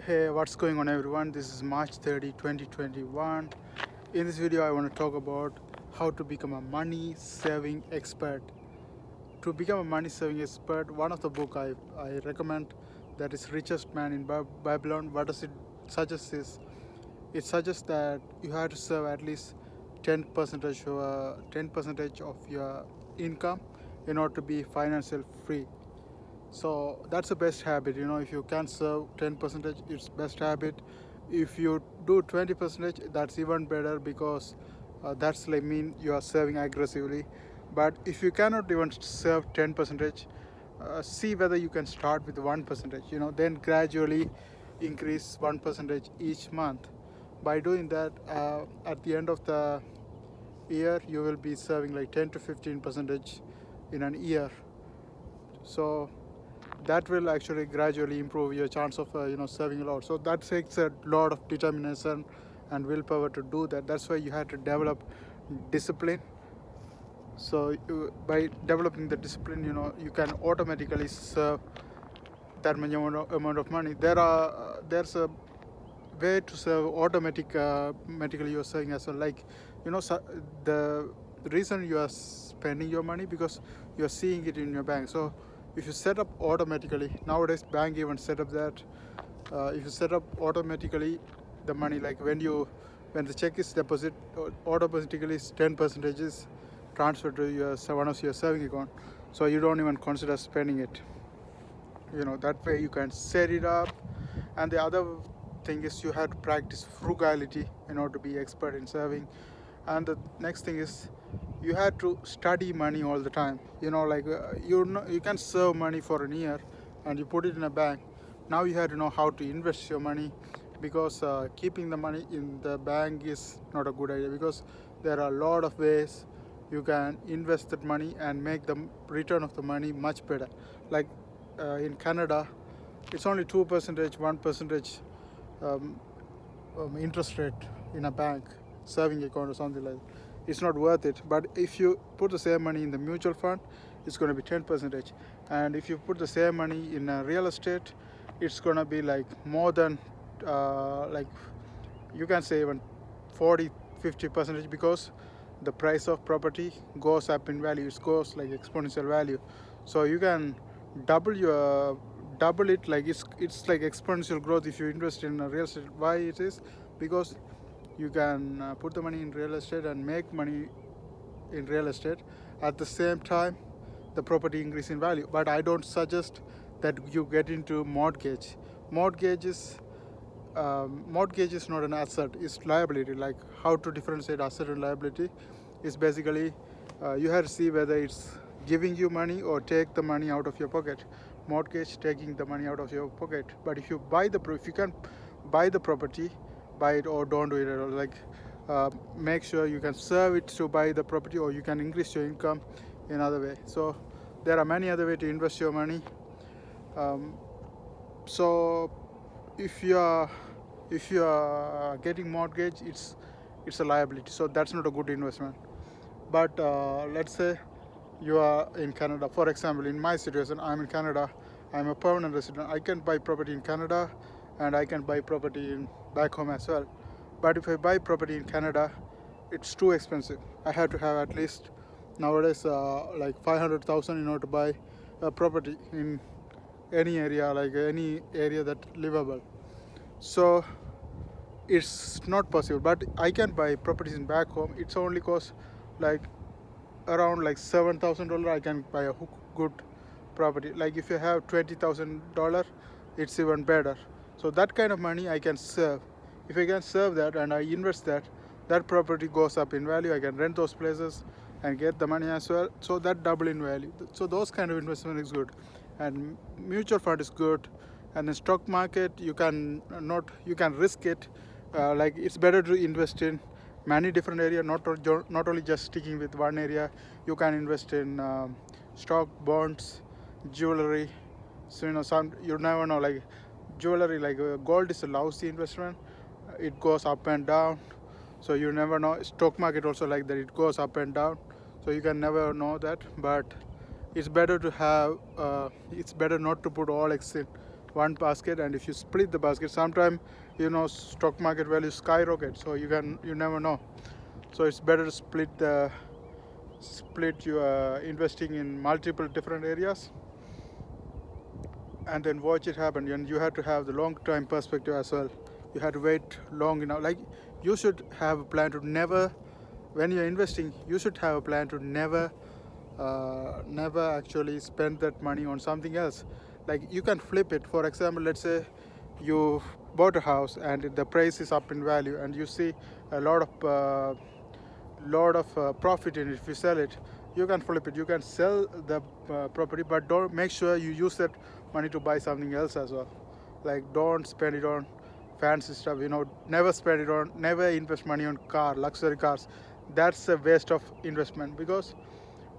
Hey, what's going on everyone? This is March 30, 2021. In this video, I want to talk about how to become a money saving expert. To become a money saving expert, one of the book I recommend, that is Richest Man in Babylon. What does it suggest is, it suggests that you have to save at least 10% of your income in order to be financial free. So that's the best habit. If you can serve 10 percentage, it's best habit. If you do 20 percentage, that's even better, because that's like mean you are serving aggressively. But if you cannot even serve 10 percentage, see whether you can start with 1 percentage, then gradually increase 1 percentage each month. By doing that, at the end of the year, you will be serving like 10 to 15 percentage in an year. So that will actually gradually improve your chance of serving a lot. So that takes a lot of determination and willpower to do that. That's why you have to develop discipline. So by developing the discipline, you can automatically serve that many amount of money. There's a way to serve automatically you're saving as well. Like, the reason you are spending your money, because you're seeing it in your bank. So if you set up automatically, nowadays bank even set up that, if you set up automatically the money, like when the check is deposited, automatically 10 percentage is transferred to your one of your saving account, so you don't even consider spending it. That way you can set it up. And the other thing is, you have to practice frugality in order to be expert in saving. And the next thing is, you have to study money all the time. You can save money for a year and you put it in a bank. Now you have to know how to invest your money, because keeping the money in the bank is not a good idea, because there are a lot of ways you can invest that money and make the return of the money much better. Like, in Canada, it's only 2%, 1% um, interest rate in a bank saving account or something like that. It's not worth it. But if you put the same money in the mutual fund, it's going to be 10%. And if you put the same money in real estate, it's going to be like more than, like, you can say even 40-50%, because the price of property goes up in value. It goes like exponential value. So you can double it. Like, it's like exponential growth if you invest in real estate. Why it is? Because you can put the money in real estate and make money in real estate. At the same time, the property increase in value. But I don't suggest that you get into mortgage. Mortgage is not an asset, it's liability. Like, how to differentiate asset and liability is basically, you have to see whether it's giving you money or take the money out of your pocket. Mortgage, taking the money out of your pocket. But if you if you can buy the property, buy it or don't do it at all. Like, make sure you can serve it to buy the property, or you can increase your income in another way. So there are many other ways to invest your money. So if you are getting mortgage, it's a liability, so that's not a good investment. But let's say you are in Canada. For example, in my situation, I'm in Canada. I'm a permanent resident. I can buy property in Canada, and I can buy property in back home as well. But if I buy property in Canada, it's too expensive. I have to have at least nowadays like 500,000 in order to buy a property in any area, like any area that livable. So it's not possible. But I can buy properties in back home. It's only cost like around like $7,000. I can buy a good property. Like, if you have $20,000, it's even better. So that kind of money I can save. If I can save that and I invest that, that property goes up in value. I can rent those places and get the money as well. So that double in value. So those kind of investment is good. And mutual fund is good. And in stock market, you can risk it. Like, it's better to invest in many different areas, not only just sticking with one area. You can invest in stock, bonds, jewelry. So you never know. Like, jewelry, like gold is a lousy investment. It goes up and down, so you never know. Stock market also like that, it goes up and down, so you can never know that. But it's better not to put all eggs in one basket, and if you split the basket, sometime stock market value skyrocket, so you never know. So it's better to split your investing in multiple different areas, and then watch it happen. And you have to have the long time perspective as well. You have to wait long enough. Like, you should have a plan to never, when you're investing, you should have a plan to never actually spend that money on something else. Like, you can flip it. For example, let's say you bought a house and the price is up in value, and you see a lot of profit in it. If you sell it, you can flip it, you can sell the property, but don't make sure you use that money to buy something else as well. Like, don't spend it on fancy stuff, never invest money on luxury cars. That's a waste of investment, because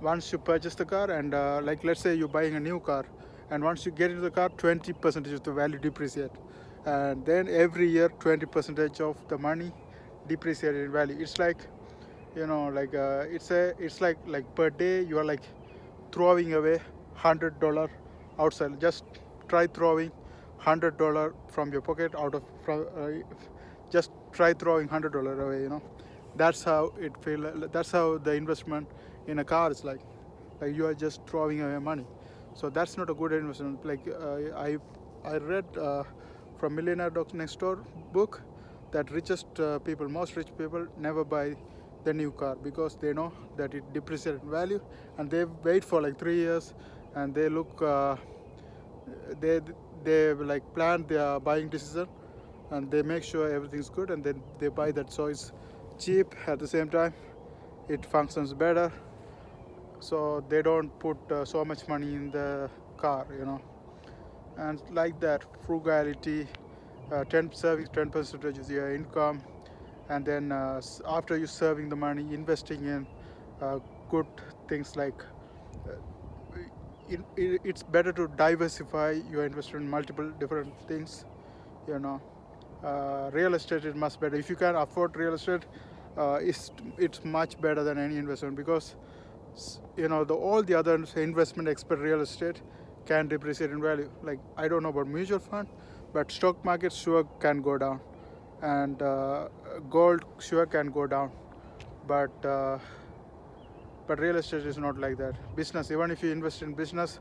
once you purchase the car, and like, let's say you're buying a new car, and once you get into the car, 20% of the value depreciate, and then every year 20% of the money depreciated in value. It's like, it's like per day you are like throwing away $100 outside. Just try throwing $100 from your pocket out of just try throwing $100 away. That's how it feel. That's how the investment in a car is like you are just throwing away money. So that's not a good investment. Like, I read from Millionaire Next Door book that most rich people never buy the new car, because they know that it depreciates in value, and they wait for like 3 years, and they like plan their buying decision, and they make sure everything's good, and then they buy that. So it's cheap, at the same time it functions better, so they don't put so much money in the car. And like that, frugality, 10% is your income, and then after you serving the money, investing in good things. Like, it's better to diversify your investment in multiple different things. you know Real estate is much better. If you can afford real estate, it's much better than any investment, because all the other investment expert real estate can depreciate in value. Like, I don't know about mutual fund, but stock market sure can go down, and gold sure can go down, but real estate is not like that. Business, even if you invest in business,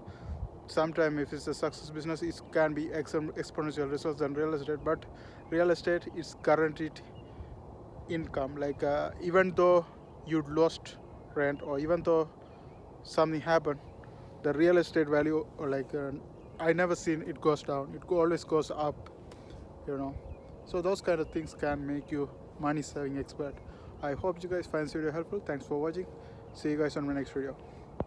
sometime if it's a success business, it can be exponential results than real estate. But real estate is guaranteed income. Like, even though you lost rent, or even though something happened, the real estate value, or like, I never seen it goes down. It always goes up. So those kind of things can make you money saving expert. I hope you guys find this video helpful. Thanks for watching. See you guys on my next video.